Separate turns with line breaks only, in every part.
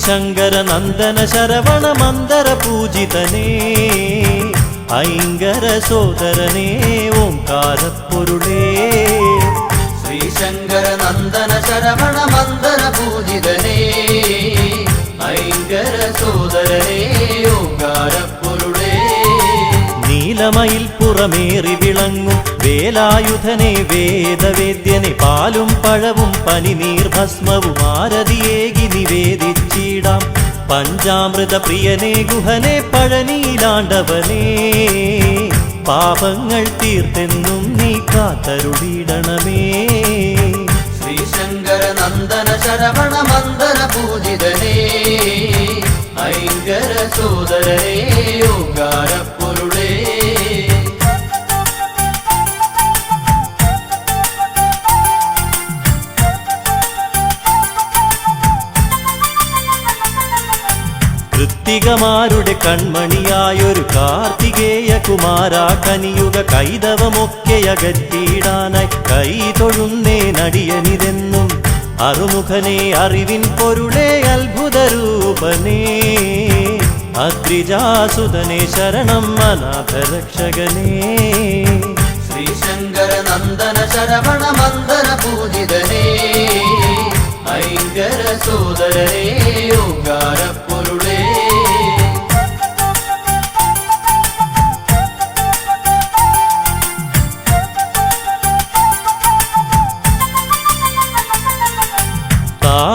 ശ്രീശങ്കര നന്ദന ശരവണ മന്ദര പൂജിതനേ ഐങ്കര സോദരനേ ഓംകാരപ്പൊരുളേ
ശ്രീശങ്കര നന്ദന ശരവണ മന്ദര പൂജിതനേ ഐങ്കര സോദരനേ ഓംകാരപ്പൊരുളേ
നീലമയിൽ പുറമേറി വിളങ്ങും വേലായുധനെ വേദവേദ്യനെ പാലും പഴവും പനിനീർ ഭസ്മവും ആരതിയേകി നിവേദിച്ചിടാം പഞ്ചാമൃത പ്രിയനെ ഗുഹനെ പഴനീലാണ്ടവനേ പാപങ്ങൾ തീർത്തെന്നും നീ കാത്തരുളിടണമേ
ശ്രീശങ്കര നന്ദന ശരവണ മന്ദര പൂജിതനേ ഐങ്കര സോദരനേ ഓംകാരപ്പൊരുളേ
കൃത്തികമാരുടെ കൺമണിയായൊരു കാർത്തികേയ കുമാര കനിയുക കൈതവമൊക്കെയകറ്റിയിടാനായി കൈ തൊഴുന്നേ നടിയനിതെന്നും അറുമുഖനെ അറിവിൻ പൊരുളേ അത്ഭുതരൂപനേ അദ്രിജാസുതനെ ശരണം അനാഥരക്ഷകനേ
ശ്രീശങ്കര നന്ദന ശരവണ മന്ദര പൂജിതനേ ഐങ്കര സോദരനേ ഓംകാരപ്പൊരുളേ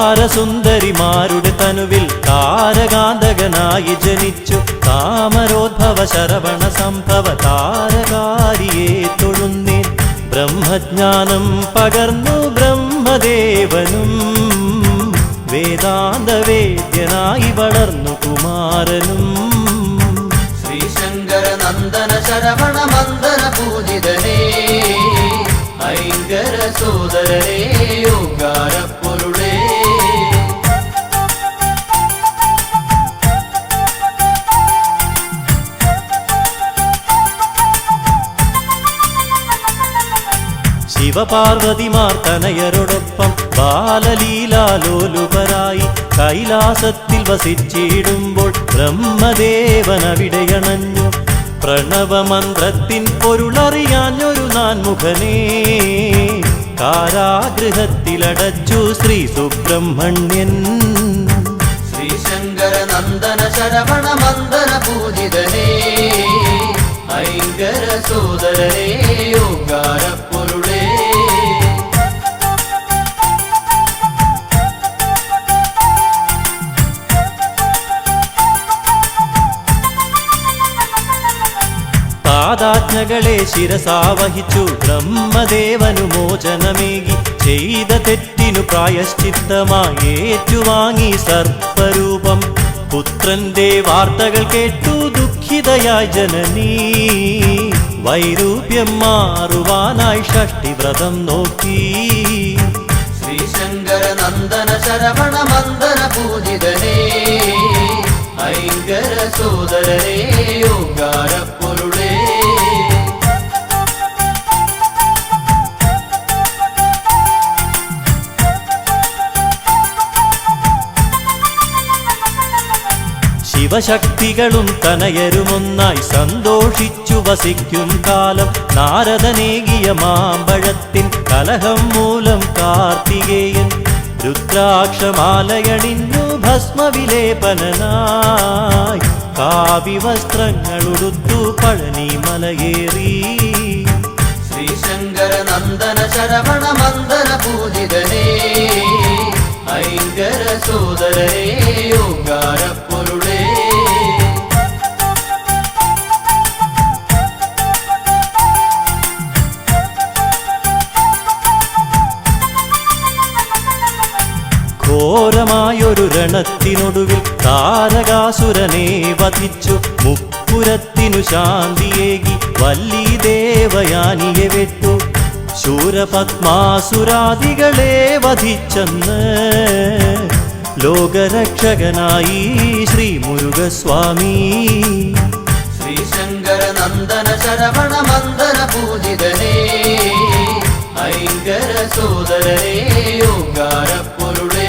താരസുന്ദരിമാരുടെ തനുവിൽ താരകാന്തകനായി ജനിച്ചു താമരോദ്ഭവ ശരവണ സംഭവ താരകാരിയെ തൊഴുന്നേൻ ബ്രഹ്മജ്ഞാനം പകർന്നു ബ്രഹ്മദേവനും വേദാന്തവേദ്യനായി വളർന്നു കുമാരനും
ശ്രീശങ്കര നന്ദന ശരവണ മന്ദര പൂജിതനേ ഐങ്കര സോദരനേ ഓംകാരപ്പൊരുളേ
ശിവപാർവതിമാർ തനയരോടൊപ്പം ബാലലീലാലോലുപരായി കൈലാസത്തിൽ വസിച്ചിടുമ്പോൾ ബ്രഹ്മദേവനവിടെയണഞ്ഞു പ്രണവമന്ത്രത്തിൻ പൊരുളറിയാഞ്ഞൊരു നാൻമുഖനേ കാരാഗൃഹത്തിലടച്ചു ശ്രീ സുബ്രഹ്മണ്യൻ
ശ്രീശങ്കര നന്ദന ശരവണ മന്ദര പൂജിതനേ ഐങ്കര സോദരനേ ഓംകാരപ്പൊരുളേ
പാദാജ്ഞകളെ ശിരസാവഹിച്ചു ബ്രഹ്മദേവനു മോചനമേകി ചെയ്ത തെറ്റിനു പ്രായശ്ചിത്തമായി ഏറ്റുവാങ്ങി സർപ്പരൂപം പുത്രന്റെ വാർത്തകൾ കേട്ടു ദുഃഖിതയായി ജനനീ വൈരൂപ്യം മാറുവാനായി ഷഷ്ടിവ്രതം നോക്കി
ശ്രീശങ്കര നന്ദന ശരവണ മന്ദര പൂജിതനേ ഐങ്കര സോദരനേ ഓംകാരപ്പൊരുളേ
ശിവശക്തികളും തനയരുമൊന്നായി സന്തോഷിച്ചു വസിക്കും കാലം നാരദനേകിയ മാമ്പഴത്തിൻ കലഹം മൂലം കാർത്തികേയൻ രുദ്രാക്ഷമാലയണിഞ്ഞു ഭസ്മവിലേപനായി കാവ്യവസ്ത്രങ്ങളുടുത്തു പഴനി മലയേറി
ശ്രീശങ്കര നന്ദന ശരവണ മന്ദര പൂജിതനേ ഐങ്കര സോദരനേ ഓംകാരപ്പൊരുളേ
ഘോരമായൊരു രണത്തിനൊടുവിൽ താരകാസുരനെ വധിച്ചു മുപ്പുരത്തിനു ശാന്തിയേകി വല്ലി ദേവയാനിയെ വെട്ടു ശൂരപത്മാസുരാദികളെ വധിച്ചെന്ന് ലോകരക്ഷകനായി ശ്രീ മുരുകസ്വാമി
ശ്രീശങ്കര നന്ദന ശരവണ മന്ദര പൂജിതനേ ഐങ്കര സോദരനേ ഓംകാരപ്പൊരുളേ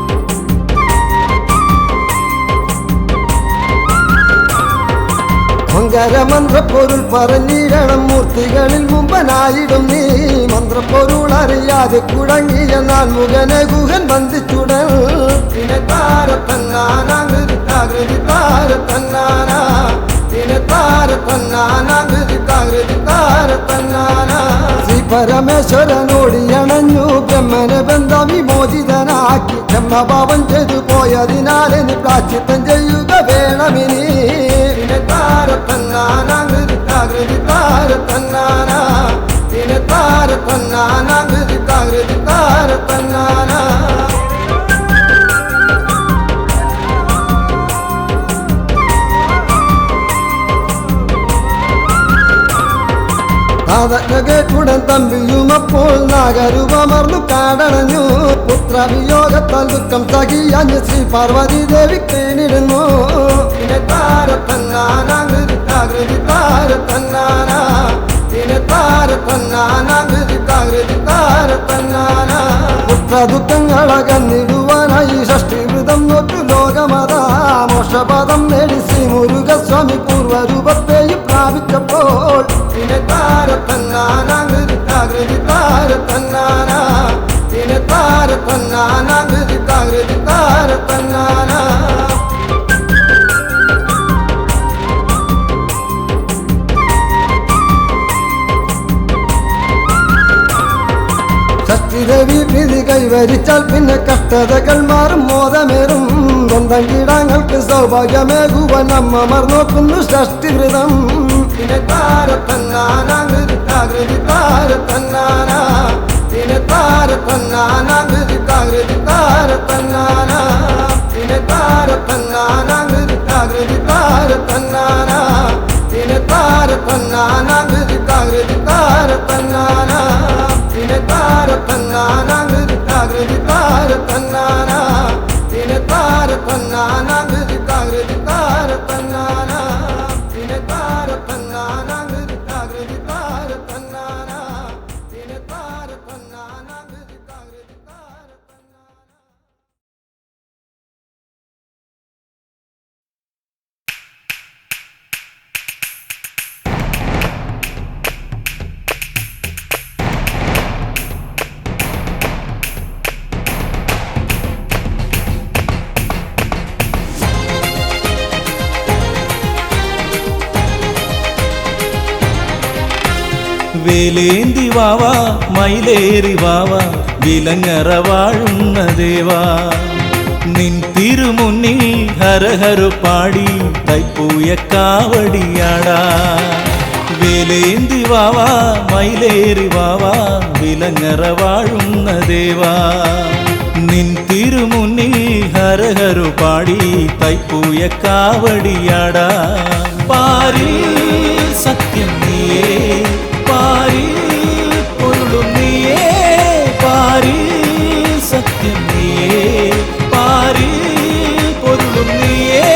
മന്ത്രപ്പൊരുൾ പറഞ്ഞിടണം മൂർത്തികളിൽ മുമ്പനായിടും നീ മന്ത്രപ്പൊരുൾ അറിയാതെ കുടങ്ങിയ നാൻമുഖനെ ഗുഹൻ ബന്ധിച്ചുടൽ പിന്നെ താരത്തന്നാനാകൃതി താരത്തന്നാന പിന്നെ താരത്തന്നാനാകൃതി താരത്തന്നാന ശ്രീ പരമേശ്വരനോടിയണഞ്ഞു ബ്രഹ്മനെ ബന്ധം വിമോചിതനാക്കി ബ്രഹ്മഭാവം ചെയ്തു പോയതിനാലിനി പ്രാശ്ചിത്തം ചെയ്യുക വേണമിനി പിന്നെ താരത്തന്നാനാകൃതി താരത്തന്നാന പിന്നെ താരത്തന്നാനാകൃതി താരത്തന്നാന നാദജ്ഞ കേട്ടുടൻ തമ്പിയും അപ്പോൾ നാഗരൂപമർന്നു കാടണഞ്ഞു. പുത്രവിയോഗത്താൽ ദുഃഖം സഹിയാഞ്ഞ് ശ്രീ പാർവതി ദേവി കേണിടുന്നു. പിന്നെ താരത്തന്നാനാകൃതി താകൃതി താരത്തന്നാന, പിന്നെ താരത്തന്നാനാകൃതി താകൃതി താരത്തന്നാന. പുത്രദുഃഖങ്ങളകന്നിടുവാനായി ഷഷ്ടിവൃതം നോറ്റു ലോകമതാ മോക്ഷപദം നേടി ശ്രീ മുരുകസ്വാമി പൂർവരൂപത്തെയും പ്രാപിച്ചപ്പോൾ പിന്നെ താരത്തന്നാനാകൃതി താകൃതി താരത്തന്നാന, പിന്നെ താരത്തന്നാനാകൃതി താകൃതി താരത്തന്നാന. ഷഷ്ടിദേവി പ്രീതി കൈവരിച്ചാൽ പിന്നെ കഷ്ടതകൾ മാറും മോദമേറും. സ്വന്തം കീടങ്ങൾക്ക് സൗഭാഗ്യമേകുവാൻ അമ്മമാർ നോക്കുന്നു ഷഷ്ടിവൃതം. പിന്നെ താരത്തന്നാനാകൃതി താകൃതി താരത്തന്നാന, പിന്നെ താരത്തന്നാനാകൃതി താകൃതി താരത്തന്നാന, പിന്നെ താരത്തന്നാനാകൃതി താകൃതി താരത്തന്നാന, പിന്നെ താരത്തന്നാനാകൃതി താകൃതി താരത്തന്നാന, പിന്നെ താരത്തന്നാനാകൃതി താകൃതി താരത്തന്നാന, പിന്നെ താരത്തന്നാനാകൃതി താകൃതി താരത്തന്നാന, പിന്നെ താരത്തന്നാനാകൃതി താകൃതി താരത്തന്നാന, പിന്നെ താരത്തന്നാനാകൃതി താകൃതി താരത്തന്നാന.
വേലേന്തി വാവാ മയിലേറി വാവാ വിലങ്ങറ വാഴുന്ന ദേവാ, നിൻ തിരുമുന്നിൽ ഹരഹരു പാടി തൈപ്പൂയ കാവടിയാടാ. വേലേന്തി വാവാ മയിലേറി വാവാ വിലങ്ങറ വാഴുന്ന ദേവാ, നിൻ തിരുമുന്നിൽ ഹരഹരു പാടി തൈപ്പൂയ കാവടിയാടാ. പാരിൽ സത്യം നീയേ, പാരിൽ പൊരുളും നീയേ, പാരിൽ സത്യം നീയേ, പാരിൽ പൊരുളും നീയേ.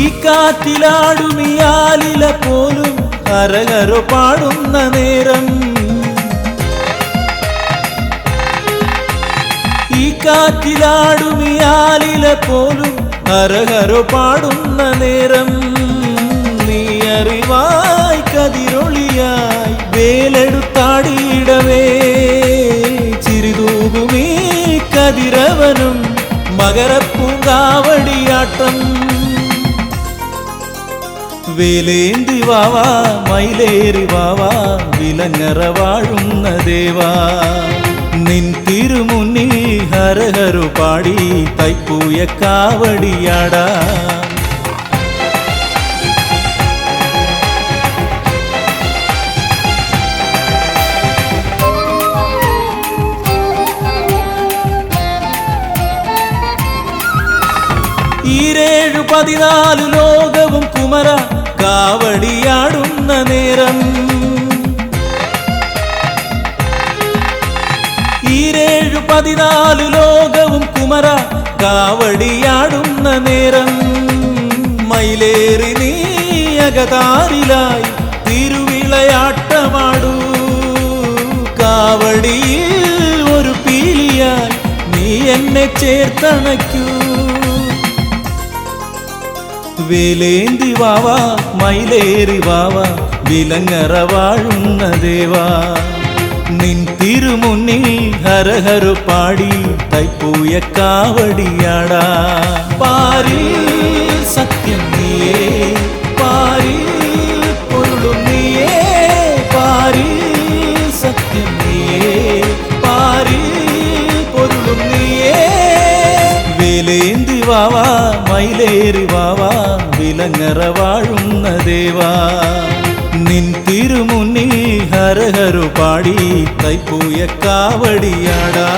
ഈ കാറ്റിലാടുമിയാലില പോലും ഹരഹരോ പാടുന്ന നേരം, ഈ കാറ്റിലാടുമിയാലില പോലും ഹരഹരോ പാടുന്ന നേരം, നീ അറിവായി കതിരൊളിയായി വേലെടുത്താടിയിടവേ ചിരിതൂകുമീ കതിരവനും മകരപ്പൂങ്കാവടിയാട്ടം. വേലേന്തി വാവാ മയിലേറി വാവാ വിലങ്ങറ വാഴുന്ന ദേവാ, നിൻ തിരുമുന്നിൽ ഹരഹരു പാടി തൈപ്പൂയ കാവടിയാടാ. ഈരേഴു 14 ലോകവും കുമര കാവടിയാടുന്ന നേരം, ഈരേഴു 14 ലോകവും കുമര കാവടിയാടുന്ന നേരം, മയിലേറി നീ അകതാരിലായി തിരുവിളയാട്ടമാടൂ. കാവടിയിൽ ഒരു പീലിയായി നീ എന്നെ ചേർത്തണയ്ക്കൂ. വേലേന്തി വാവാ മയിലേറി വാവാ വിലങ്ങറ വാഴുന്ന ദേവാ, നിൻ തിരുമുന്നിൽ ഹരഹരു പാടി തൈപ്പൂയ കാവടിയാടാ. പാരിൽ സത്യം നീയേ, പാരിൽ പൊരുളും നീയേ, പാരിൽ സത്യം നീയേ, പാരിൽ പൊരുളും നീയേ. വേലേന്തി വാവാ മയിലേറി വാവാ വിലങ്ങറ വാഴുന്ന ദേവാ, നിൻ തിരുമുന്നിൽ ഹരഹരു പാടി തൈപ്പൂയ കാവടിയാടാ.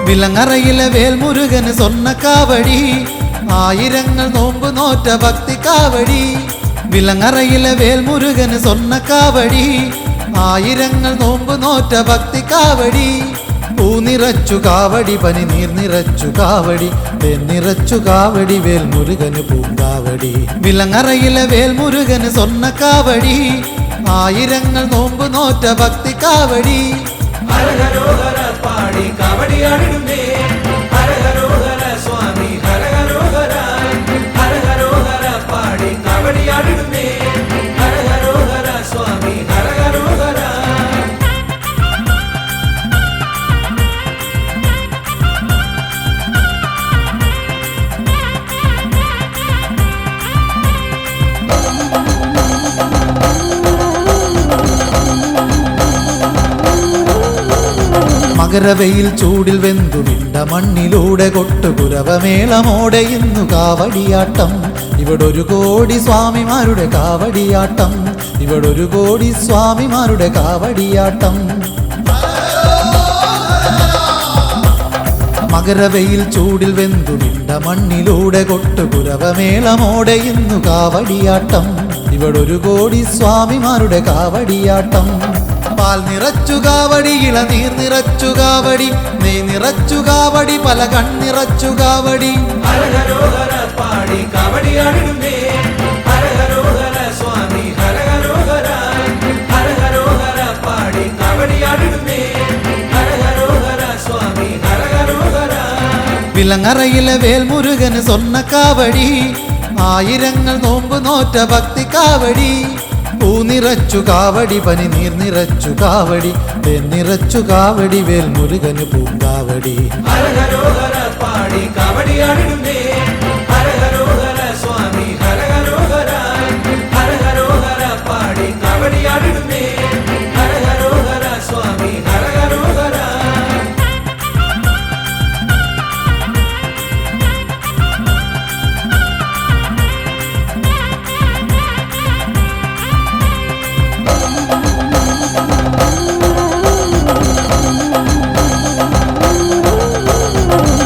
വിലങ്ങറയിലെ വേൽമുരുകന് സ്വർണ്ണ കാവടി, ആയിരങ്ങൾ നോമ്പ് നോറ്റ ഭക്തി കാവടി. വിലങ്ങറയിലെ വേൽമുരുകന് സ്വർണ്ണ കാവടി, ആയിരങ്ങൾ നോമ്പ് നോറ്റ ഭക്തി കാവടി. പൂ നിറച്ചു കാവടി, പനി നീർ നിറച്ചു കാവടി, തേൻ നിറച്ചു കാവടി, വേൽമുരുകന് പൂങ്കാവടി. വിലങ്ങറയിലെ വേൽമുരുകന് സ്വർണ്ണ കാവടി, ആയിരങ്ങൾ നോമ്പ് നോറ്റ ഭക്തി കാവടി.
ഹരഹരോഹര പാടി കാവടിയാടിടുന്നേ, ഹരഹരോഹര സ്വാമി ഹരഹരോഹര. ഹരഹരോഹര പാടി കാവടിയാടിടുന്നേ, ഹരഹരോഹര സ്വാമി ഹരഹരോഹര.
മകരവെയിൽ ചൂടിൽ വെന്തു വിണ്ട മണ്ണിലൂടെ കൊട്ടുകുരവമേളമോടെ ഇന്നു കാവടിയാട്ടം. ഇവിടൊരു കോടി സ്വാമിമാരുടെ കാവടിയാട്ടം, ഇവിടൊരു കോടി സ്വാമിമാരുടെ കാവടിയാട്ടം. മകരവെയിൽ ചൂടിൽ വെന്തു വിണ്ട മണ്ണിലൂടെ കൊട്ടുകുരവമേളമോടെ ഇന്നു കാവടിയാട്ടം, ഇവിടൊരു കോടി സ്വാമിമാരുടെ കാവടിയാട്ടം. പാൽ നിറച്ചു കാവടി, ഇളനീർ നിറച്ചു കാവടി, നെയ് നിറച്ചു കാവടി, പല കണ്ണിറച്ചു കാവടി.
ഹരഹരോഹര പാടി കാവടിയാടിടുന്നേ, ഹരഹരോഹര സ്വാമി ഹരഹരോഹര. ഹരഹരോഹര പാടി കാവടിയാടിടുന്നേ, ഹരഹരോഹര സ്വാമി ഹരഹരോഹര.
വിലങ്ങറയിലെ വേൽമുരുകന് സ്വർണ്ണ കാവടി, ആയിരങ്ങൾ നോമ്പ് നോറ്റ ഭക്തി കാവടി. പൂ നിറച്ചു കാവടി, പനി നീർ നിറച്ചു കാവടി, തേൻ നിറച്ചു കാവടി, വേൽമുരുകന് പൂങ്കാവടി.
ഹരഹരോഹര പാടി കാവടിയാടിടുന്നേ, ഹരഹരോഹര സ്വാമി ഹരഹരോഹര. ഹരഹരോഹര പാടി കാവടിയാടിടുന്നേ, ഹരഹരോഹര സ്വാമി ഹരഹരോഹര.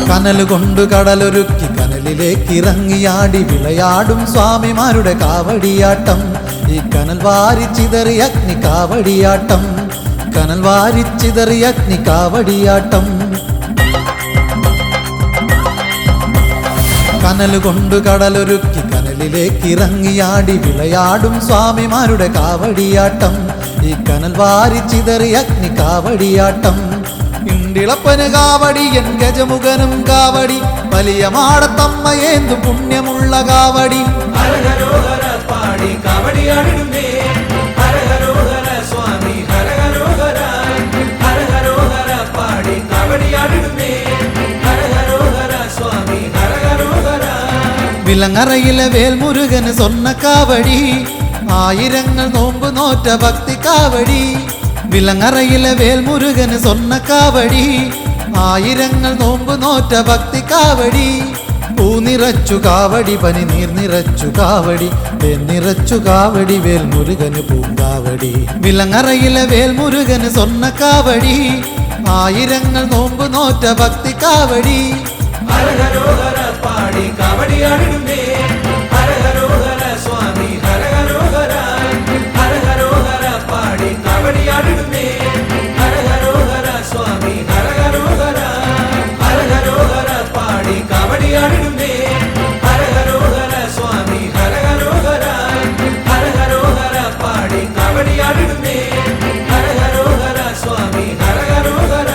കനലുകൊണ്ടു കടലൊരുക്കി കനലിലേക്ക് ഇറങ്ങിയാടി വിളയാടും സ്വാമിമാരുടെ കാവടിയാട്ടം. ഈ കനൽ വാരിച്ചിതറി അഗ്നി കാവടിയാട്ടം, കനൽ വാരിച്ചിതറി അഗ്നി കാവടിയാട്ടം. കനലുകൊണ്ടു കടലൊരുക്കി കനലിലേക്ക് ഇറങ്ങിയാടി വിളയാടും സ്വാമിമാരുടെ കാവടിയാട്ടം. ഈ കനൽ വാരിച്ചിതറി അഗ്നി കാവടിയാട്ടം. ഇണ്ടിളപ്പന് കാവടി, എൻ ഗജമുഖനും കാവടി, വലിയ മാടത്തമ്മയേന്തു പുണ്യമുള്ള കാവടി.
ഹരഹരോഹര പാടി കാവടിയാടിടുന്നേ, ഹരഹരോഹര സ്വാമി ഹരഹരോഹര. ഹരഹരോഹര പാടി കാവടിയാടിടുന്നേ, ഹരഹരോഹര സ്വാമി ഹരഹരോഹര.
വിലങ്ങറയിലെ വേൽമുരുകന് സ്വർണ്ണ കാവടി, ആയിരങ്ങൾ നോമ്പ് നോറ്റ ഭക്തി കാവടി. വിലങ്ങറയിലെ വേൽമുരുകന് സ്വർണ്ണ കാവടി, ആയിരങ്ങൾ നോമ്പ് നോറ്റ ഭക്തി കാവടി. പൂ നിറച്ചു കാവടി, പനി നീർ നിറച്ചു കാവടി, തേൻ നിറച്ചു കാവടി, വേൽമുരുകന് പൂങ്കാവടി. വിലങ്ങറയിലെ വേൽമുരുകന് സ്വർണ്ണ കാവടി, ആയിരങ്ങൾ നോമ്പ് നോറ്റ ഭക്തി കാവടി.
ഹരഹരോഹര പാടി കാവടിയാടിടുന്നേ, ഹരഹരോഹര സ്വാമി ഹരഹരോഹര. ഹരഹരോഹര പാടി കാവടിയാടിടുന്നേ, ഹരഹരോഹര സ്വാമി ഹരഹരോഹര. ഹരഹരോഹര പാടി കാവടിയാടിടുന്നേ, ഹരഹരോഹര സ്വാമി ഹരഹരോഹര. ഹരഹരോഹര പാടി കാവടിയാടിടുന്നേ, ഹരഹരോഹര സ്വാമി ഹരഹരോഹര.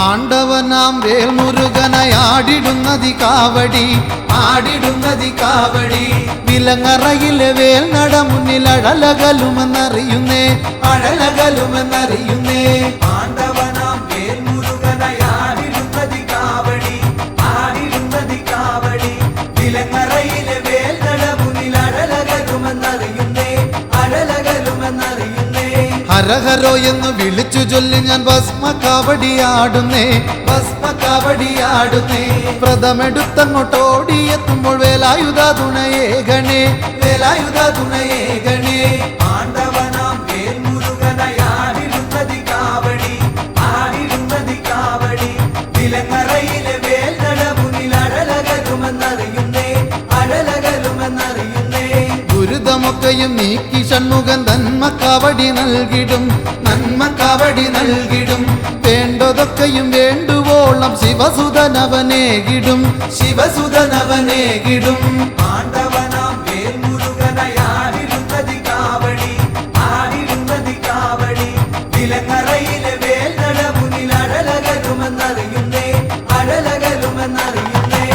ആണ്ടവനാം വേൽമുരുകനായാടിടുന്നതി കാവടി ആടിടുന്നതി കാവടി വിലങ്ങറയിലെ വേൽ നട മുന്നിൽ അഴലകലുമെന്നറിയുന്നേ അഴലകലുമെന്നറിയുന്നേ
ആണ്ടവനാം വേൽമുരുകനായാടിടുന്നതി കാവടി ആടിടുന്നതി കാവടി വിലങ്ങറയിലെ വേൽ നട മുന്നിൽ അഴലകലുമെന്നറിയുന്നേ അഴലകലുമെന്നറിയുന്നേ
ഹരഹരോ എന്ന് വിളിച്ചു ചൊല്ലി ഞാൻ ഭസ്മ കാവടിയാടുന്നേ ഭസ്മ കാവടിയാടുന്നേ പ്രഥമെടുത്തങ്ങോട്ടോടിയെത്തുമ്പോൾ വേലായുധ തുണയേ ഗണേ വേലായുധ തുണയേ ഗണേ
ആണ്ടവനാം വേൽമുരുകനായാടിടുന്നതി കാവടി ആടിടുന്നതി കാവടി വിലങ്ങറയിലെ വേൽ നട മുന്നിൽ അഴലകലുമെന്നറിയുന്നേ അഴലകലുമെന്നറിയുന്നേ
ദുരിതമൊക്കെയും നീക്കി ഷൺമുഖൻ നന്മ കാവടി നൽകിടും നന്മ കാവടി നൽകിടും വേണ്ടതൊക്കെയും വേണ്ടുവോളം ശിവസുതനവനേകിടും ശിവസുതനവനേകിടും
ആണ്ടവനാം വേൽമുരുകനായാടിടുന്നതി കാവടി ആടിടുന്നതി കാവടി വിലങ്ങറയിലെ വേൽ നട മുന്നിൽ അഴലകലുമെന്നറിയുന്നേ അഴലകലുമെന്നറിയുന്നേ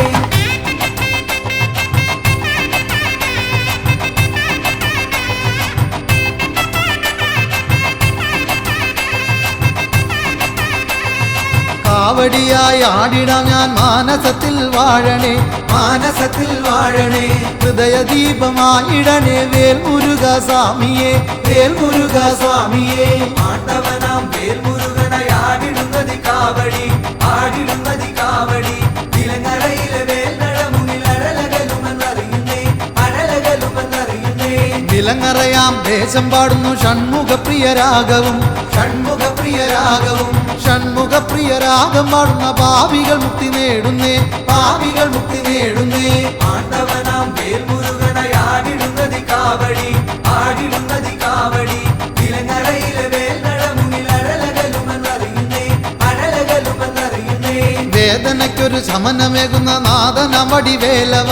കാവടിയായി ആടിടാം ഞാൻ മാനസത്തിൽ വാഴണേ മാനസത്തിൽ വാഴണേ ഹൃദയദീപമായിടണേ വേൽമുരുക സ്വാമിയേ വേൽമുരുക സ്വാമിയേ
ആണ്ടവനാം വേൽമുരുകനായാടിടുന്നതി കാവടി ആടിടുന്നതി കാവടി വിലങ്ങറയിലെ വേൽ നട മുന്നിൽ അഴലകലുമെന്നറിയുന്നേ അഴലകലുമെന്നറിയുന്നേ
വിലങ്ങറയാം ദേശം പാടുന്നു ഷൺമുഖപ്രിയരാഗവും ഷൺമുഖപ്രിയരാഗവും ഷൺമുഖപ്രിയരാഗം പാടുന്ന പാപികൾ മുക്തി നേടുന്നേ പാപികൾ മുക്തി നേടുന്നേ
ആണ്ടവനാം വേൽമുരുകനായാടിടുന്നതി കാവടി ആടിടുന്നതി കാവടി വിലങ്ങറയിലെ വേൽ നട മുന്നിൽ അഴലകലുമെന്നറിയുന്നേ അഴലകലുമെന്നറിയുന്നേ
വേദനയ്ക്കൊരു ശമനമേകുന്ന നാദനമടി വേലവ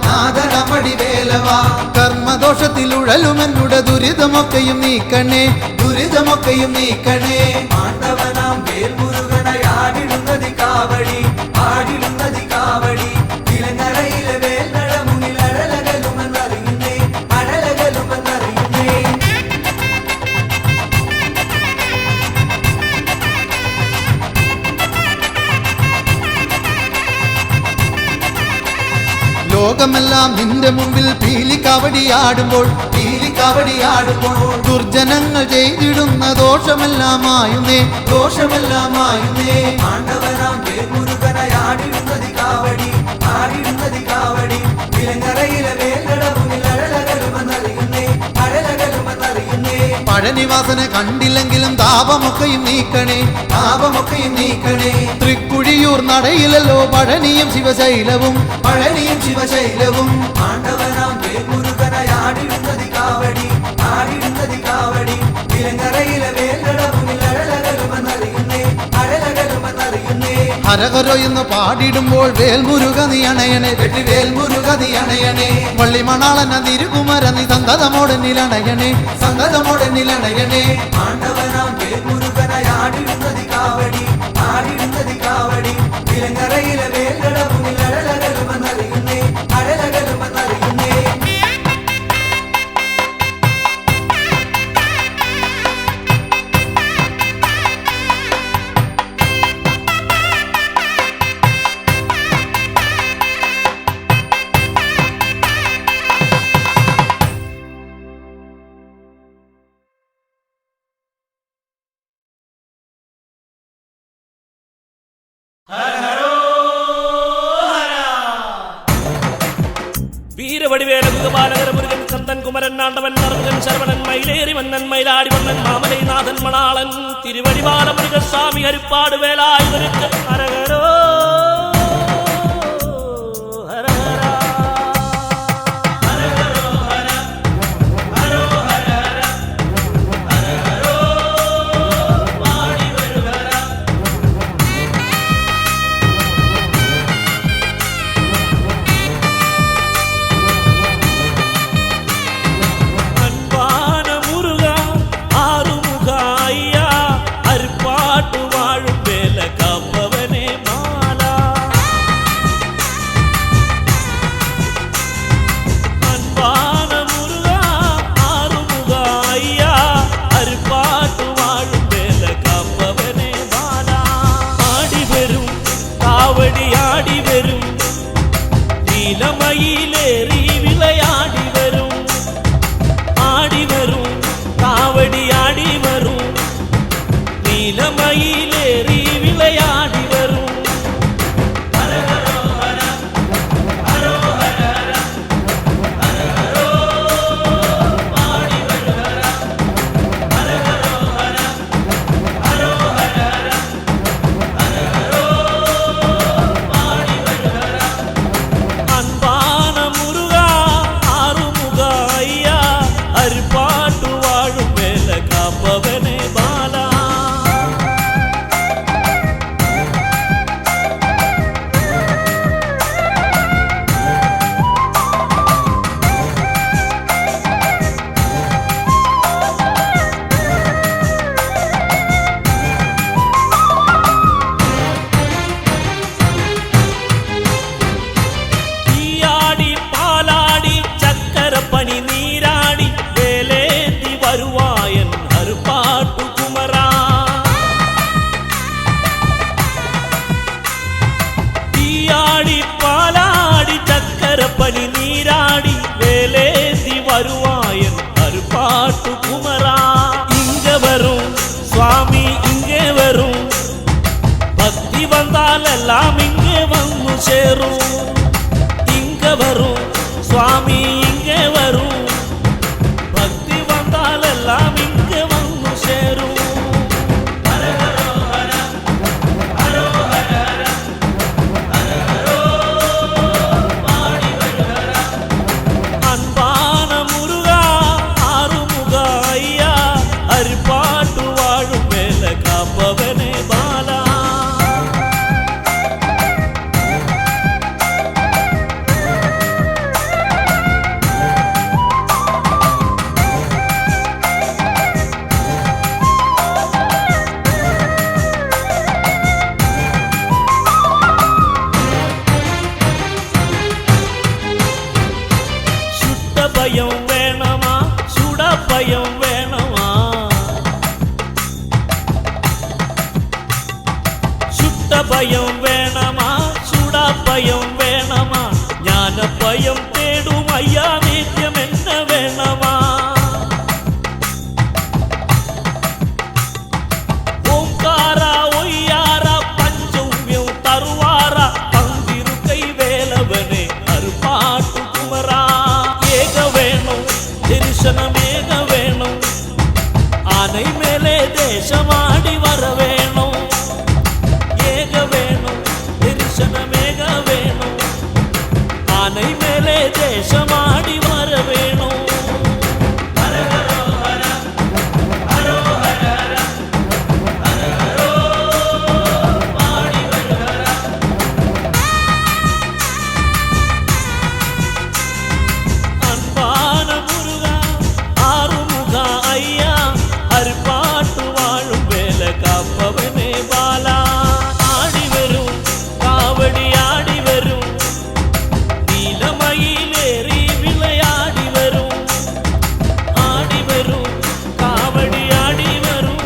നാദനമടി വേലവ കർമ്മദോഷത്തിലുഴലുമെന്നുടെ ദുരിതമൊക്കെയും നീക്കണേ ദുരിതമൊക്കെയും നീക്കണേ
ആണ്ടവനാം വേൽമുരുകനായാടിടുന്നതി കാവടി ആടിടുന്നതി കാവടി വിലങ്ങറയിലെ വേൽ നട മുന്നിൽ അഴലകലുമെന്നറിയുന്നേ അഴലകലുമെന്നറിയുന്നേ
ലോകമെല്ലാം നിന്റെ മുമ്പിൽ പീലിക്കാവടിയാടുമ്പോൾ പീലിക്കാവടിയാടുമ്പോൾ ദുർജനങ്ങൾ ചെയ്തിടുന്ന ദോഷമെല്ലാമായുന്നേ ദോഷമെല്ലാമായുന്നേ
ആണ്ടവനാം വേൽമുരുകനായാടിടുന്നതി കാവടി ആടിടുന്നതി കാവടി വിലങ്ങറയിലെ വേൽ നട മുന്നിൽ അഴലകലുമെന്നറിയുന്നേ അഴലകലുമെന്നറിയുന്നേ
പഴനിവാസനെ കണ്ടില്ലെങ്കിലും താപമൊക്കെയും നീക്കണേ താപമൊക്കെയും നീക്കണേ തൃക്കുഴിയൂർ നടയിലല്ലോ പഴനിയും ശിവശൈലവും പഴനിയും ശിവശൈലവും
ആണ്ടവനാം വേൽമുരുകനായാടിടുന്നതി കാവടി ആടിടുന്നതി കാവടി വിലങ്ങറയിലെ വേൽ നട മുന്നിൽ അഴലകലുമെന്നറിയുന്നേ അഴലകലുമെന്നറിയുന്നേ
ഹരഹരോ എന്ന് പാടിടുമ്പോൾ വേൽമുരുക നീ അണയണേ വെട്ടി വേൽമുരുക നീ അണയണേ വള്ളിമണാളന തിരുകുമര നീ സന്തതമോടെ നിലണയണേ സന്തതമോടെ നിലണയണേ
ആണ്ടവനാം വേൽമുരുകനായാടിടുന്നതി കാവടി ആടിടുന്നതി കാവടി വിലങ്ങറയിലെ വേൽ നട മുന്നിൽ അഴലകലുമെന്നറിയുന്നേ അഴലകലുമെന്നറിയുന്നേ
വീരവടിവേല ഗുഗപാലകര മുരുകൻ കന്തൻ കുമരൻ നാണ്ടവൻ നറുകൻ ശരവണൻ മയിലേറി മന്നൻ മയിലാടി വന്നൻ മാമലൈനാഥൻ മണാളൻ തിരുവടിവാല മുരുകസ്വാമി ഹരിപ്പാട് വേലായുധനുക്ക് ഹരഹരോ ഹരഹര கப்ப சேரும். இங்க வரும் சுவாமி இங்கே வரும், பக்தி வந்தால் எல்லாம் இங்க வந்து சேரும். அன்பான முருகா ஆறுமுகா ஐயா, அரிப்பாட்டு வாழும் மேல காப்பவனே பாலா. சுட்ட பயம் வேணாமா, சுட பயம் வேணாமா, சுட்ட பயம் வேணாமா, சுட பயம் வேணாமா, ஞான பயம் தேடும் ஐயா நித்தியம் என்ன வேணாமா. ஓங்காரா ஒய்யாரா பஞ்சவ்யம் தருவாரா, பந்திருக்கை வேலவனே அருப்பாட்டு குமரா. ஏக வேணும் தரிசனமேக வேணும், ஆனை மேலே தேசமாடி வர வேணும். ஏக வேணும் தரிசனமேக வேணும், ஆனை மேலே தேசமாடி வர வேணும். அன்பான முருகா ஆறுமுகா ஐயா, அரிப்பாட்டு வாழும் வேல காப்பவனே பாலா. ஆடி வரும் காவடி ஆடி வரும், நீலமயிலேறி விளையாடி வரும். ஆடி வரும் காவடி ஆடி வரும்,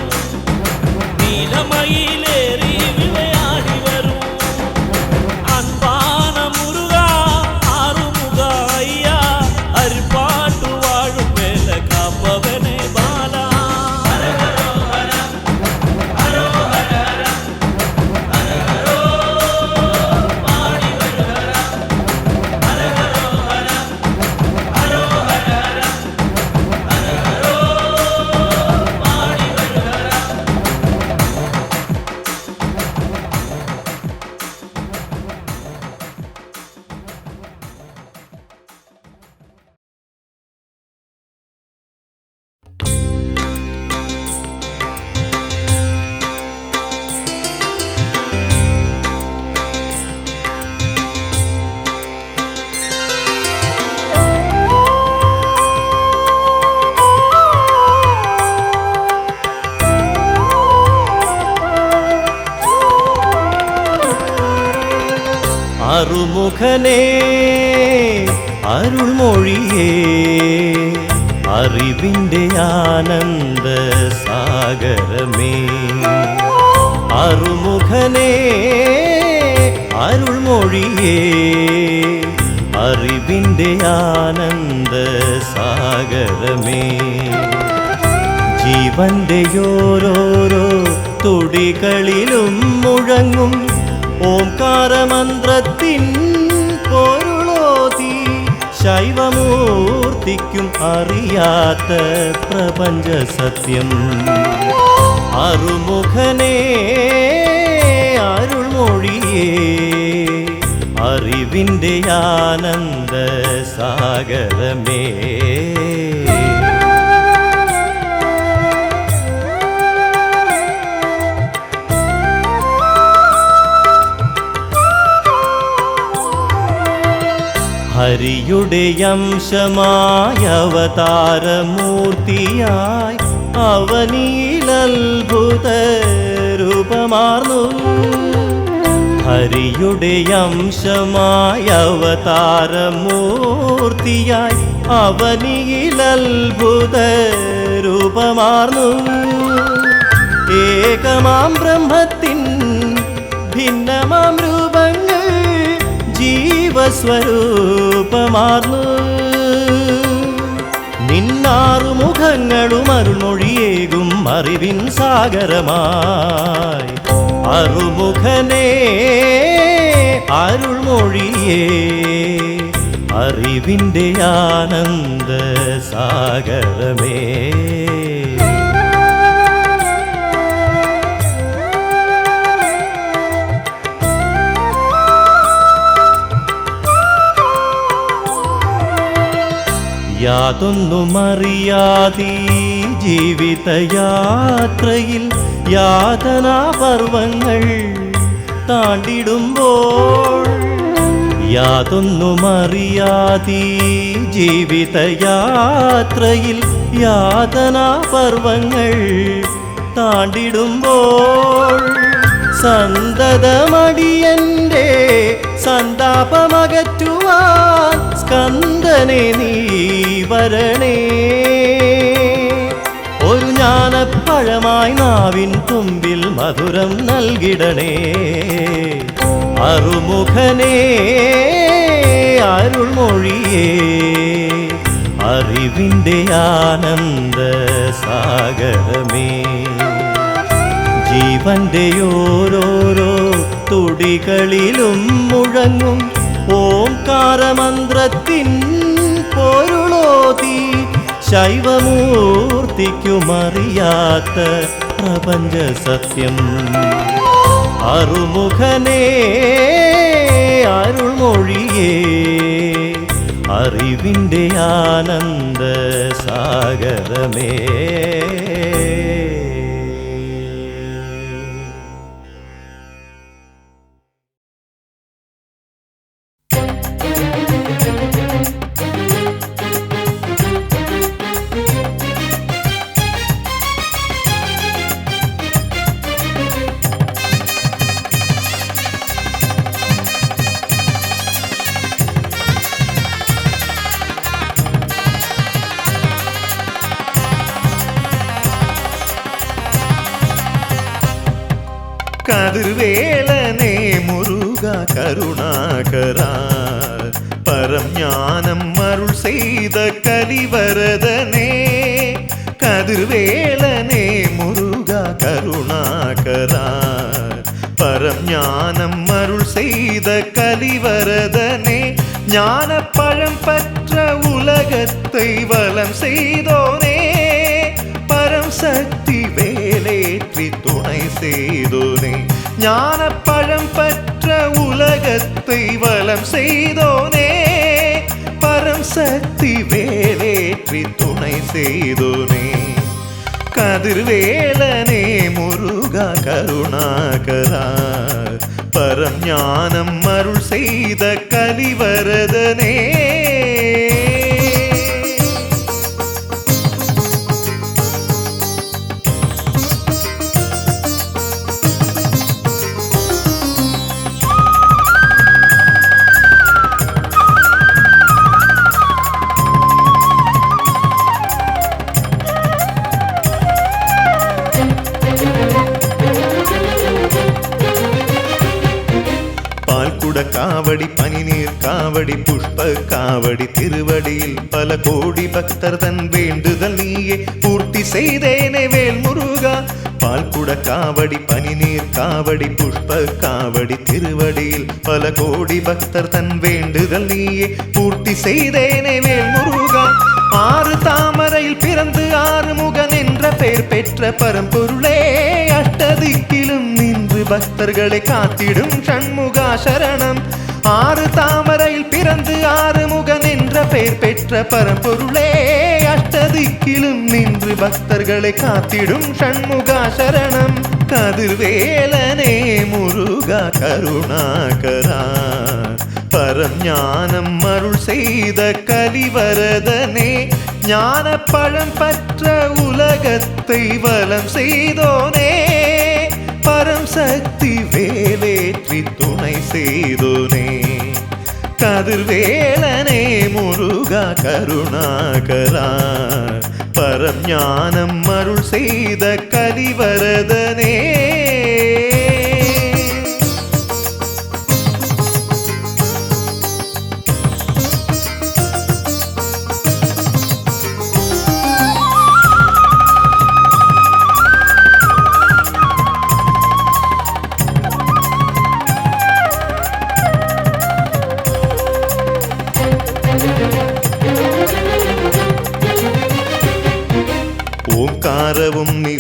நீலமயிலேறி விளையாடி வரும். அன்பான முருகா ஆறுமுகா ஐயா, அரிப்பாட்டு வாழும் மேல காப்பவனே பாலா.
அருமுகனே அருள்மொழியே, അറിവിൻ്റെ ആനന്ദ സാഗരമേ. അറുമുഖനേ അരുൾമൊഴിയേ, അറിവിൻ്റെ ആനന്ദ സാഗരമേ. ജീവന്റെ ഓരോരോ തുടികളിലും മുഴങ്ങും ഓംകാരമന്ത്രത്തിൻ പൊരുളോതി, ശൈവമൂർത്തിക്കും അറിയാത്ത പ്രപഞ്ച സത്യം. അറുമുഖനേ അരുൾമൊഴിയേ, അറിവിൻ്റെ ആനന്ദ സാഗരമേ. ഹരിയുടെ അംശമായ അവതാരമൂർത്തിയായി അവനിൽ അത്ഭുത രൂപമാർന്നു. ഹരിയുടെ അംശമായ അവതാരമൂർത്തിയായി അവനിൽ അത്ഭുത രൂപമാർന്നു. ഏകമാം ബ്രഹ്മത്തിൻ ഭിന്നമാം രൂപങ്ങൾ ജീവസ്വരൂപമാർന്നു. നിന്നാറുമുഖങ്ങളും അരുൾമൊഴിയേകും അറിവിൻ സാഗരമായി அருமுகனே அருள்மொழியே அறிவிൻ്റെ ആനന്ദ സാഗരമേ യാതൊന്നുമറിയാതെ ജീവിതയാത്രയിൽ യാതനാപർവങ്ങൾ താണ്ടിടുമ്പോൾ യാതൊന്നുമറിയാതെ ജീവിതയാത്രയിൽ യാതനാപർവങ്ങൾ താണ്ടിടുമ്പോൾ സന്തതമടിയൻ്റെ സന്താപമകറ്റുവാൻ സ്കന്ദനെ നീ വരണേ ഒരു ജ്ഞാനപ്പഴമായി നാവിൻ തുമ്പിൽ മധുരം നൽകിടണേ അറുമുഖനേ അരുൾമൊഴിയേ അറിവിൻ്റെ ആനന്ദ സാഗരമേ ജീവന്റെ ഓരോരോ തുടികളിലും മുഴങ്ങും ഓംകാരമന്ത്രത്തിൻ പൊരുളോതി ശൈവമൂർത്തിക്കുമറിയാത്ത പ്രപഞ്ച സത്യം അറുമുഖനേ അരുൾമൊഴിയേ അറിവിൻ്റെ ആനന്ദ സാഗരമേ
കതിർവേലനേ മുരുക കരുണാകരാ പരം ஞானம் அருள் செய்த கலிவரதனே கதிர்வேலனே முருக கருணாகரா பரம் ஞானம் அருள் செய்த கலிவரதனே ஞானப்பழம் பற்ற உலகத்தை வலம் செய்தோனே பரம் சக்தி வேலேற்றி துணை செய்தோனே ஞானப்பழம் பற்ற உலகத்தை வலம் செய்தோனே பரம் சக்தி வேலேற்றி துணை செய்தோனே கதிர்வேலனே முருகா கருணாகரா பரம் ஞானம் அருள் செய்த கலிவரதனே காவடி பனிநீர் காவடி புஷ்ப காவடி திருவடியில் பல கோடி பக்தர் தன் வேண்டுதல் நீயே பூர்த்தி செய்தேனே வேல் முருகா பால்குட காவடி பனிநீர் காவடி புஷ்ப காவடி திருவடியில் பல கோடி பக்தர் தன் வேண்டுதல் நீயே பூர்த்தி செய்தேனே வேல் முருகா ஆறு தாமரையில் பிறந்து ஆறுமுகன் என்ற பெயர் பெற்ற பரம்பொருளே அஷ்டதிக்கிலும் நின்று பக்தர்களை காத்திடும் ஷண்முகா சரணம் ஆறு தாமரையில் பிறந்து ஆறுமுகன் என்ற பெயர் பெற்ற பரம்பொருளே அஷ்டதிக்கிலும் நின்று பக்தர்களை காத்திடும் ஷண்முகா சரணம் கதிர்வேலனே முருகா கருணாகரா பரம் ஞானம் அருள் செய்த கலிவரதனே ஞானப்பழம் பற்ற உலகத்தை வலம் செய்தோனே பரம் சக்தி வேலேற்றி துணை செய்தோனே கதிர்வேலனே முருகா கருணாகரா பரம் ஞானம் அருள் செய்த கலிவரதனே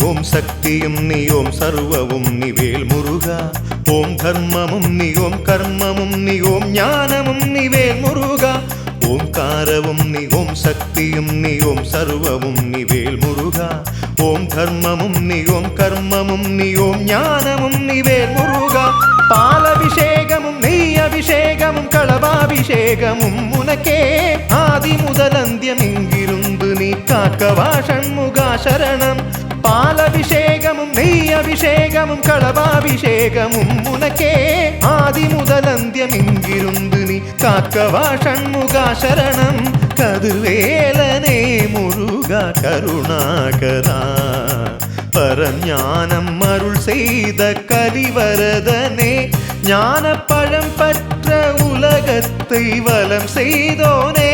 ഓം ശക്തിയും നീ ഓം സർവവും നീ വേൽ മുരുക ഓം ധർമ്മമും നീ ഓം കർമ്മമും നീ ഓം ജ്ഞാനമും നീ വേൽ മുരുക ഓംകാരവും നീ ഓം ശക്തിയും നീ ഓം സർവവും നീ വേൽ മുരുക ഓം ധർമ്മമും നീ ഓം കർമ്മമും നീ ഓം ജ്ഞാനമും നീ വേൽ മുരുക പാലഭിഷേകമും നെയ്യഭിഷേകമും കളഭാഭിഷേകമും ഉനക്കേ ആദി മുതലന്ത്യമിങ്കിരുന്ന് നീ കാക്കവാ ഷൺമുഖാ ശരണം പാലഭിഷേകമും നെയ്യഭിഷേകമും കളഭാഭിഷേകമും ഉനക്കേ ആദി മുതലന്ത്യമിങ്കിരുന്ന് നീ കാക്കവാ ഷൺമുഖാ ശരണം കതിർവേലനേ മുരുക കരുണാകരാ பரஞானம் அருள் செய்த கலிவரதனே ஞானப்பழம் பற்ற உலகத்தை வலம் செய்தோனே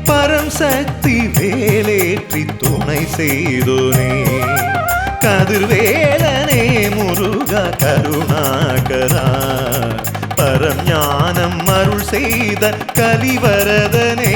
பரம் சக்தி வேலேற்றி துணை செய்தோனே கதிர்வேலனே முருகா கருணாகரா பரம் ஞானம் அருள் செய்த கலிவரதனே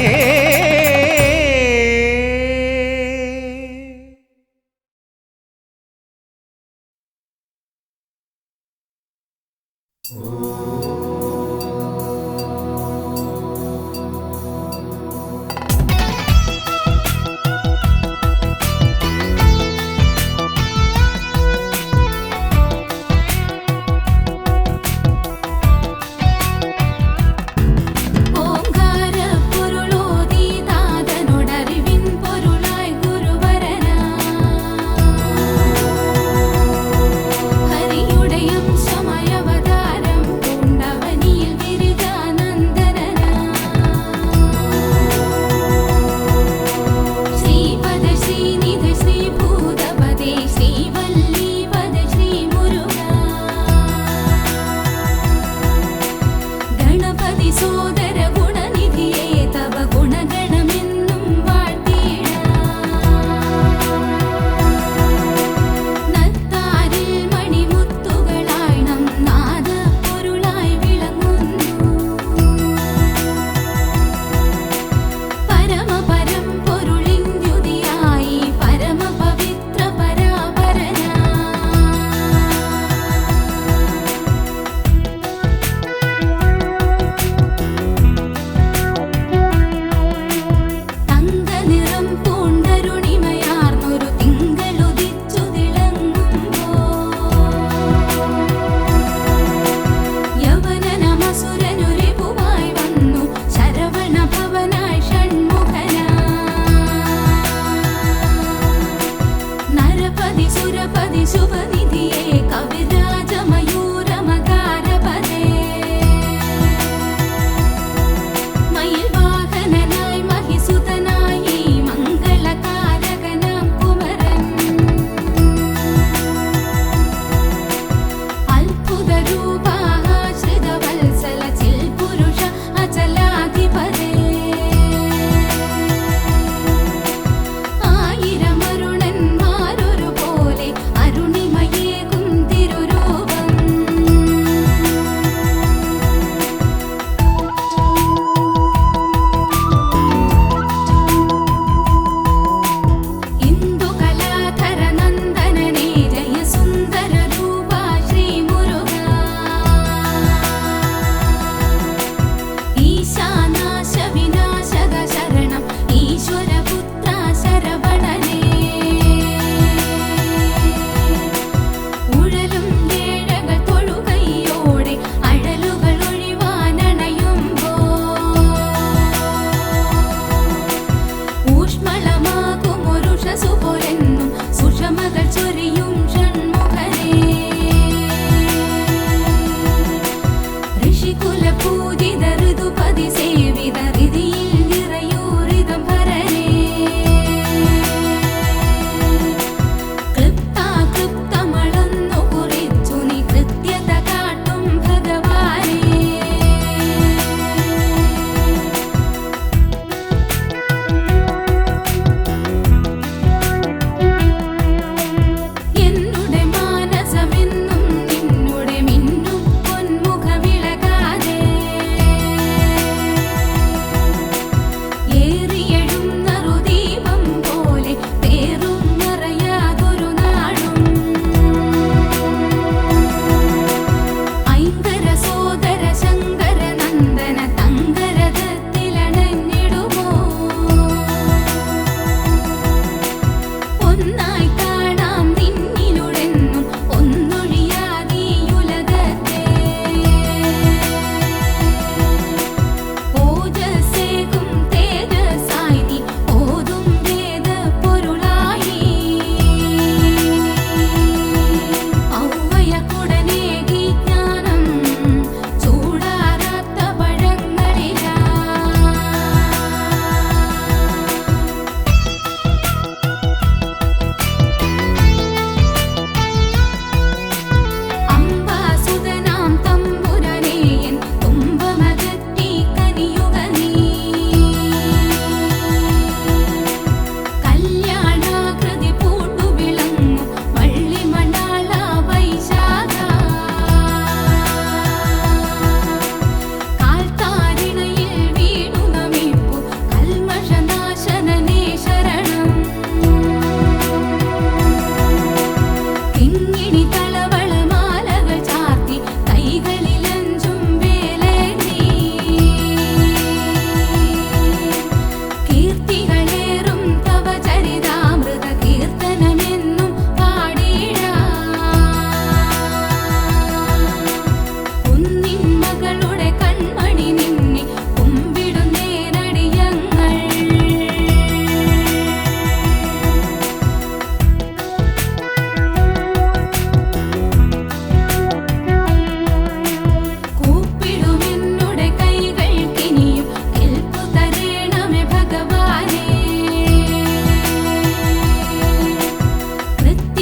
ആയിരമരുണന്മാരൊരു പോലെ അരുണിമയേകും തിരുരു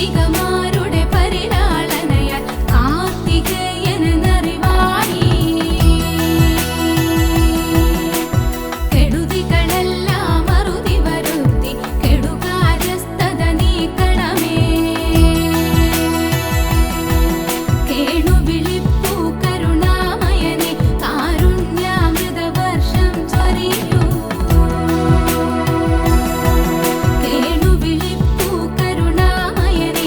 കന്യകമാരുടെ പരിലാളനയാൽ കാർത്തികേയനെന്നറിവായി. കെടുതികളെല്ലാം അറുതി വരുത്തി കെടുകാര്യസ്ഥത നീക്കണമേ. കേണു വിളിപ്പൂ കരുണാമയനെ കാരുണ്യാമൃതവർഷം ചൊരിയൂ. കേണു വിളിപ്പൂ കരുണാമയനെ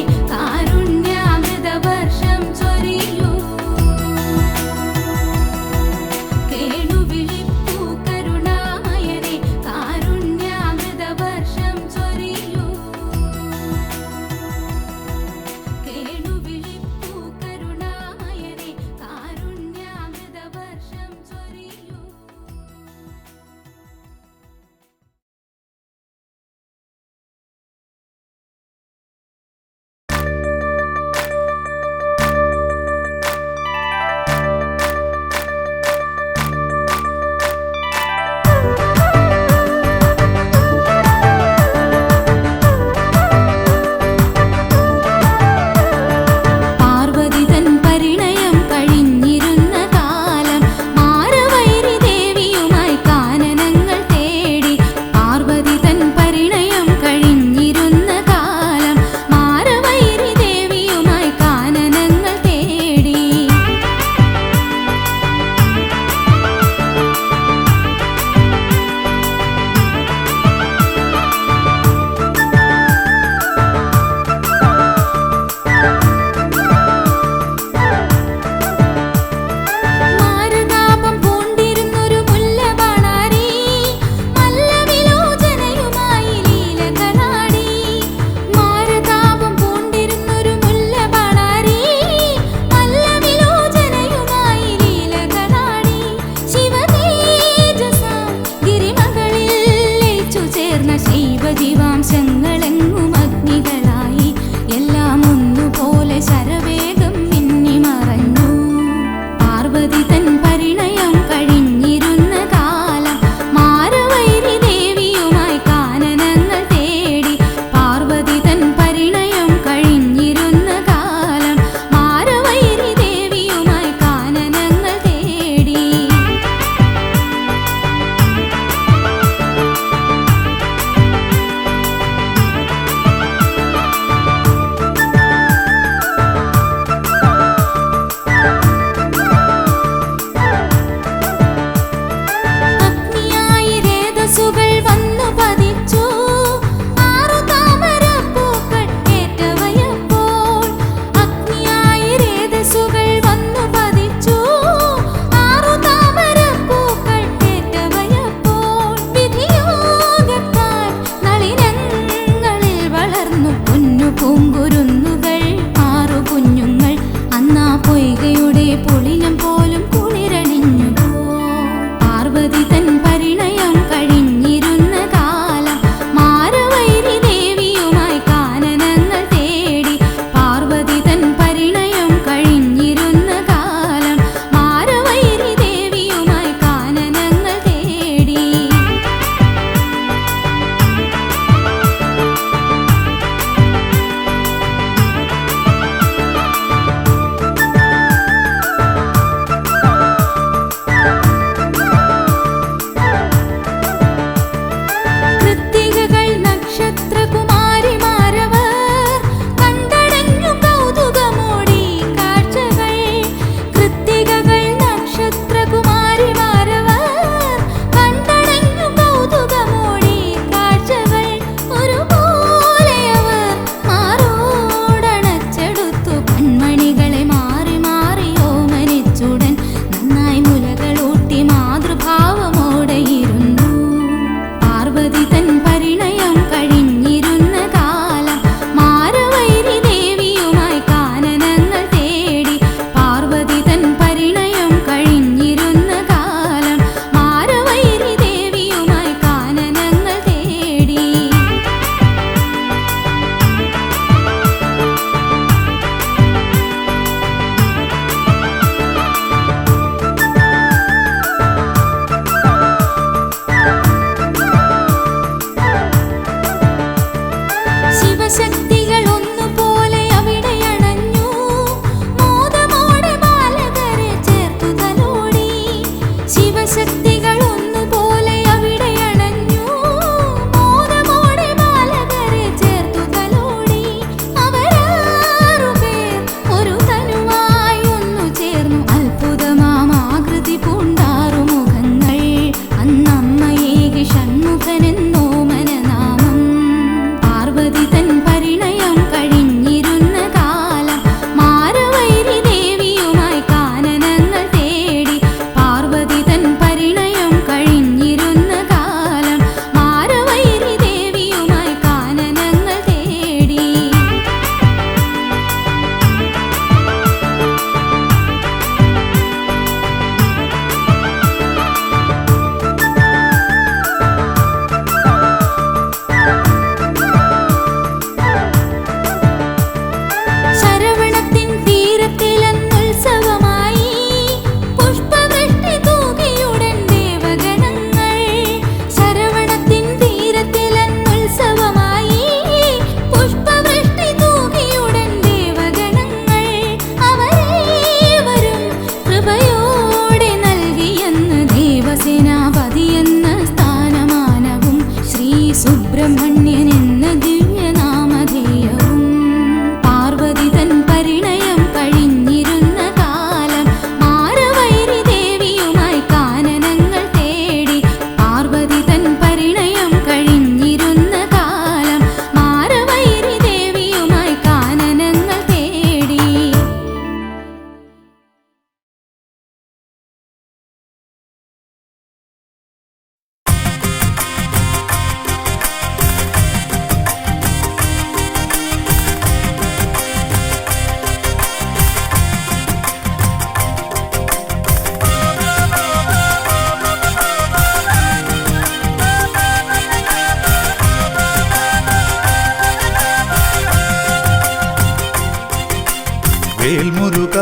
വേൽമുരുക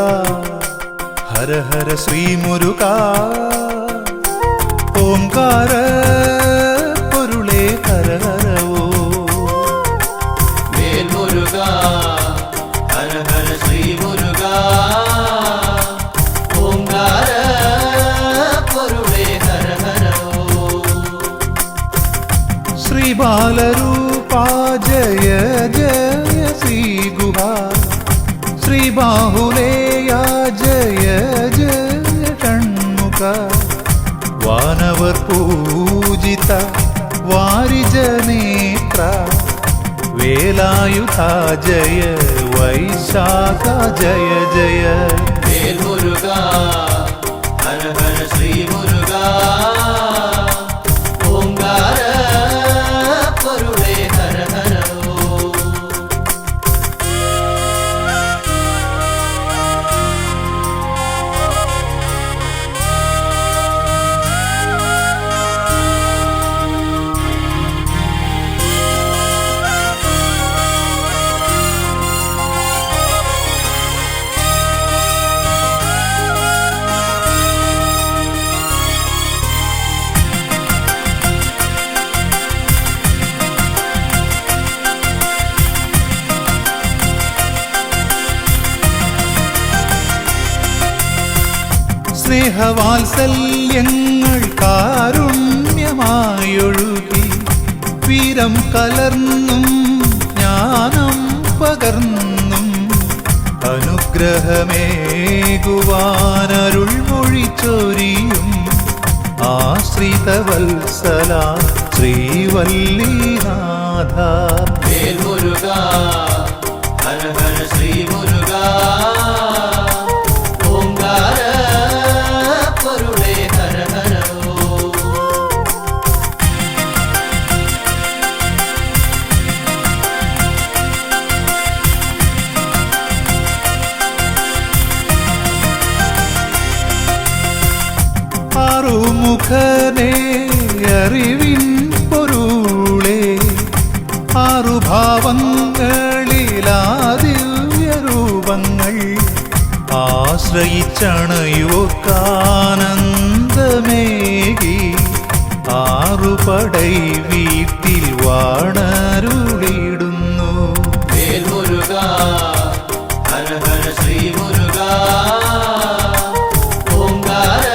ഹര ഹര ശ്രീ മുരുക ഓംകാര പൊരുളേ ഹര ഹര ഓ
വേൽമുരുക ഹര ഹര ശ്രീ മുരുക ഓംകാര പൊരുളേ ഹര ഹര ഓ
ശ്രീ ബാലരൂപാ ജയ ജയ ശ്രീ ഗുഹാ ശ്രീ ബാഹുലേയാ ജയ ജയ ഷൺമുഖ വാനവർ പൂജിത വാരിജനേത്ര വേലായുധ ജയ വൈശാഖ ജയ ജയ
വേൽമുരുക ഹര ഹര ശ്രീ മുരുക ഓംകാര പൊരുളേ ഹര ഹര ഓ
സ്നേഹവാത്സല്യങ്ങൾ കാരുണ്യമായൊഴുകി വീരം കലർന്നും ജ്ഞാനം പകർന്നും അനുഗ്രഹമേകുവാനരുൾ മൊഴിച്ചൊരിയും ആശ്രിതവത്സല ശ്രീവല്ലിനാഥ
വേൽമുരുക ഹര ഹര ശ്രീ മുരുക ഓംകാര പൊരുളേ ഹര ഹര ഓ
ആറുമുഖനേ അറിവിൻ പൊരുളേ ആറുഭാവങ്ങളിലാദിവ്യരൂപങ്ങൾ ആശ്രയിച്ചണയോർക്കാനന്ദമേകി ആറുപടൈ വീട്ടിൽ വാണരുളിടുന്നു
വേൽമുരുക ഹര ഹര ശ്രീ മുരുക ഓംകാര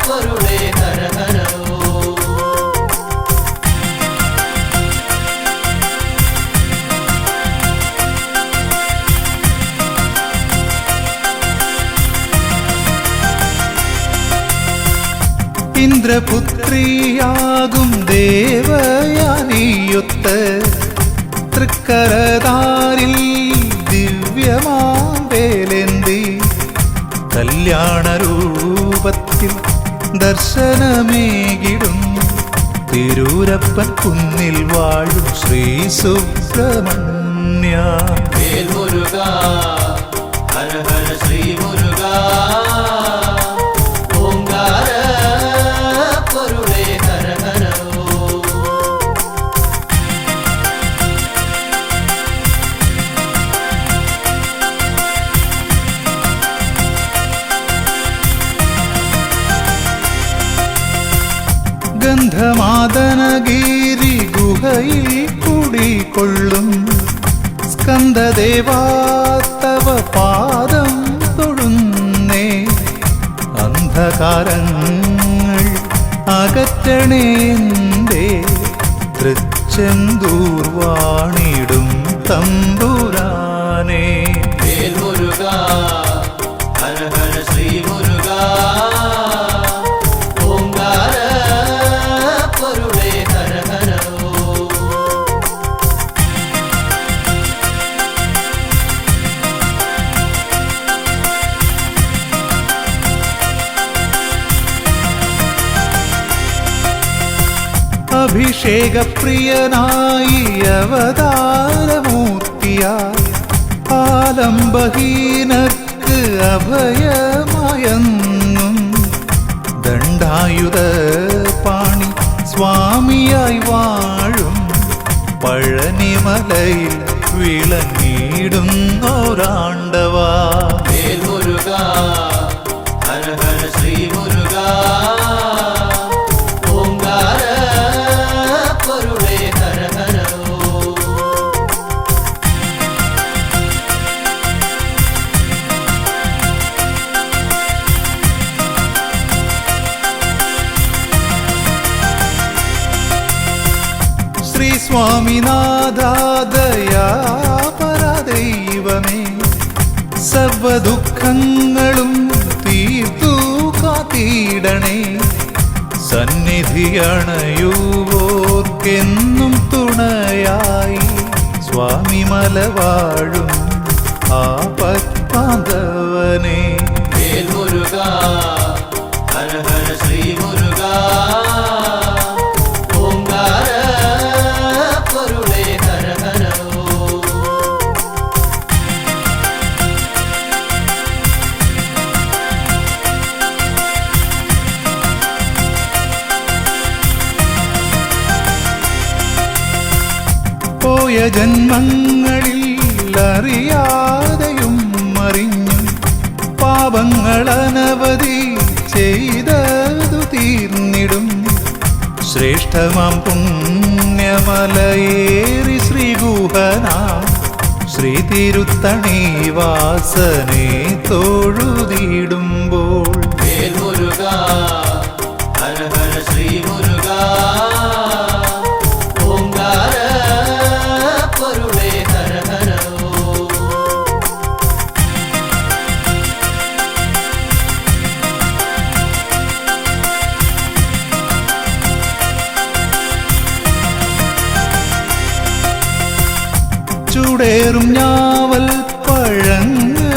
പൊരുളേ ഹര ഹര ഓ
ഇന്ദ്രപുത്രിയാകും ദേവയാനിയൊത്ത് തൃക്കരതാരിൽ ദിവ്യമാവേലേന്തി കല്യാണരൂപത്തിൽ ദർശനമേകിടും തിരൂരപ്പൻ കുന്നിൽ വാഴും ശ്രീ സുബ്രഹ്മണ്യ
വേൽമുരുക ഹര ഹര ശ്രീ മുരുക ഓംകാര പൊരുളേ ഹര ഹര ഓ
ഗന്ധമാദനഗിരി ഗുഹയിൽ കുടികൊള്ളും സ്കന്ദദേവാ തവ പാദം തൊഴുന്നേ അന്ധകാരങ്ങൾ അകറ്റണേന്തേ തൃച്ചെന്തൂർ വാണിടും തമ്പുരാനേ
വേൽമുരുക ഹര ഹര ശ്രീ മുരുക ഓംകാര പൊരുളേ ഹര ഹര ഓ
അഭിഷേകപ്രിയനായി അവതാരമൂർത്തിയായി ആലംബഹീനർക്ക് അഭയമായെന്നും ദണ്ഡായുധ പാണി സ്വാമിയായി വാഴും പഴനിമലയിൽ വിളങ്ങിടുന്നോരാണ്ടവാ.
വേൽ മുരുക ഹര ഹര ശ്രീ മുരുക ഓംകാര പൊരുളേ ഹര ഹര ഓം.
ശ്രീ സ്വാമിനാഥാദയാ പരദൈവമേ, സർവദുഃഖങ്ങളും തീർത്തു കാത്തിടണേ. സന്നിധിയണയുവോർക്കെന്നും തുണയായി സ്വാമി മലവാഴും ആപത്പാന്തവനേ.
വേൽ മുരുക ഹര ഹര ശ്രീ മുരുക ഓംകാര പൊരുളേ ഹര ഹര ഓം.
പോയ ജന്മങ്ങളിൽ അറിയാതെയും അറിഞ്ഞും പാപങ്ങളനവധി ചെയ്തതു തീർന്നിടും. ശ്രേഷ്ഠമാം പുണ്യമലയേറി ശ്രീഗുഹനാം ശ്രീ തിരുത്തണി വാസനെ തൊഴുതിടുമ്പോൾ.
വേൽ മുരുക ഹര ഹര ശ്രീ മുരുക ഓംകാര പൊരുളേ ഹര ഹര ഓം.
ചൂടേറും ഞാവൽ പഴങ്ങളിലൂടെ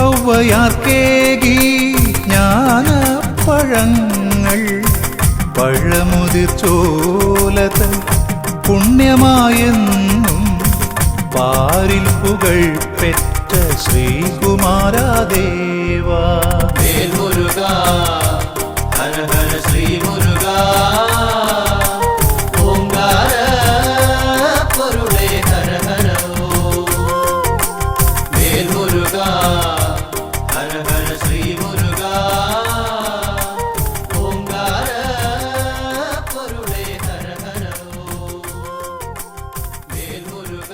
ഔവയാർക്കേകി ജ്ഞാനപ്പഴങ്ങൾ. പഴമുതിർ ചോലതൻ പുണ്യമായെന്നും പാരിൽ പുകൾ പെറ്റ ശ്രീകുമാരദേവാ.
വേൽ മുരുക ഹര ഹര ശ്രീ മുരുക ഓംകാര പൊരുളേ ഹര ഹര ഓം. വേൽ മുരുക ഹര ഹര ശ്രീ മുരുക ഓംകാര പൊരുളേ ഹര ഹര ഓം. വേൽ മുരുക